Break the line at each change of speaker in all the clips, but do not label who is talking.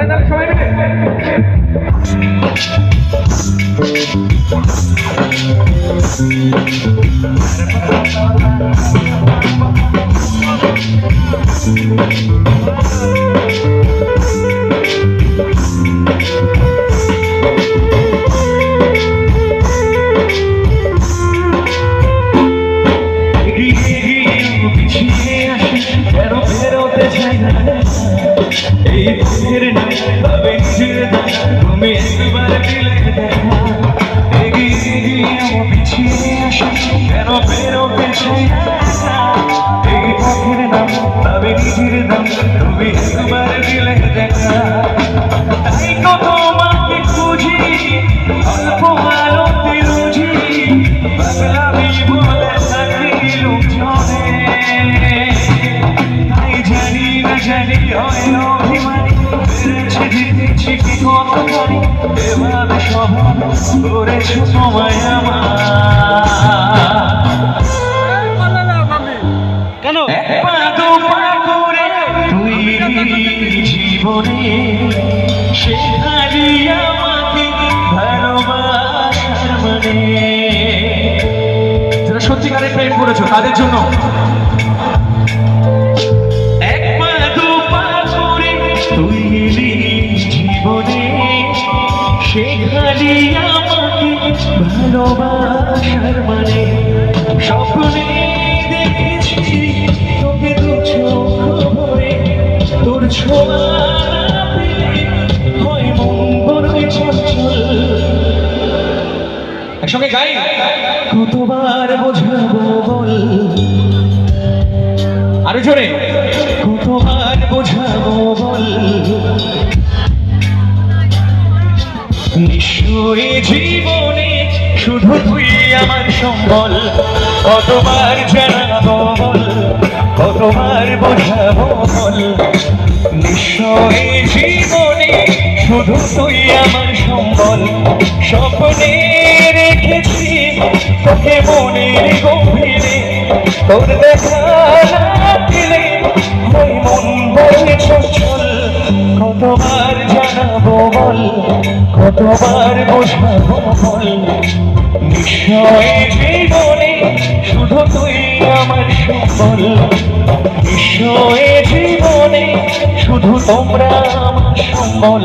সবাই মিলে তুমি একবার দিলে দেখা এগিয়ে গিয়ে পিছিয়ে আসে কেন বেরোতে চাই এই পথের নাম তবে নিজের দাম তুমি একবার দিলে দেখা তাই তো তোমাকে খুঁজি অল্প আলোতে রুজি পাগলামি বলে থাকি লোকজনে তাই জানি না জানি হয় অভিমানী বেড়েছে কি কত জানি এভাবে স্বভাব করেছো সময় আমার
কেন
পা দু পা করে তুই জীবনে শেখালি আমাকে ভালোবাসার মানে যারা সত্যিকারের প্রেম করেছো তাদের জন্য শেখালি আমাকে ভালোবাসার মানে স্বপ্নে দেখেছি তোকে দু চোখ ভরে তোর ছোঁয়া হয় মন বড়ই চঞ্চল একসঙ্গে গাই কতবার বোঝাবো বল আরো জোরে কতবার বোঝাবো বল নিশ্চয়ই জীবনে শুধু তুই আমার সম্বল কতবার জানাবো বল কতবার বোঝাবো বল নিশ্চয়ই জীবনে শুধু তুই আমার সম্বল স্বপ্নে রেখেছি তোকে মনের গভীরে তোর দেখা না পেলে ওই মন বলে চঞ্চল কতবার জানাবো বল কতবার বোঝাবো বল নিশ্চয় জীবনে শুধু তুই আমার সম্বল নিশ্চয় জীবনে শুধু তোমরা আমার সম্বল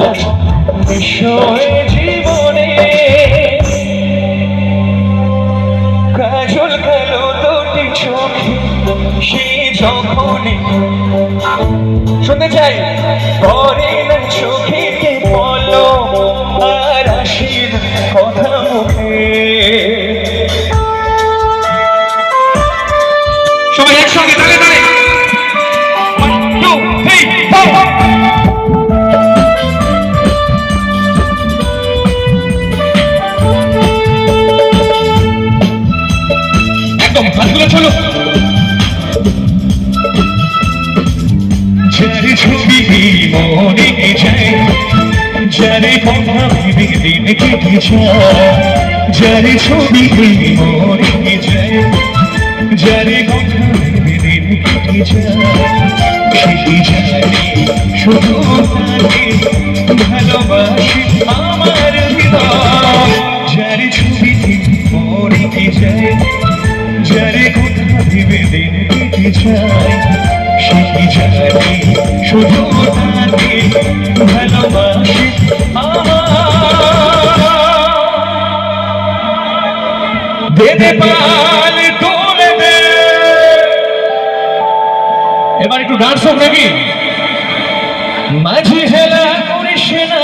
নিশ্চয় জীবনে কাজল কালো দুটি চোখে সে যখনই শুনতে চাই পরে না চোখেতে বলো আর আসির কথা মুখে সবাই একসঙ্গে তালে তালে একদম হাতগুলো চলো যারে ছবি মনে যায় যারে কথা ভেবে দিন কেটে যায় যারে ছবি মনে যায় যারে কথা ভেবে দিন কেটে যায় সেই জানি শুধু তাকে ভালোবাসি আমার হৃদয় যারে ছবি মনে যায় যারে কথা ভেবে দিন কেটে যায় সেই জানি শুধু তাকে ভালোবাসি দেবে পাল তোলে দে এবার একটু ডান্স হোক নাকি মাঝি হেলা করিস না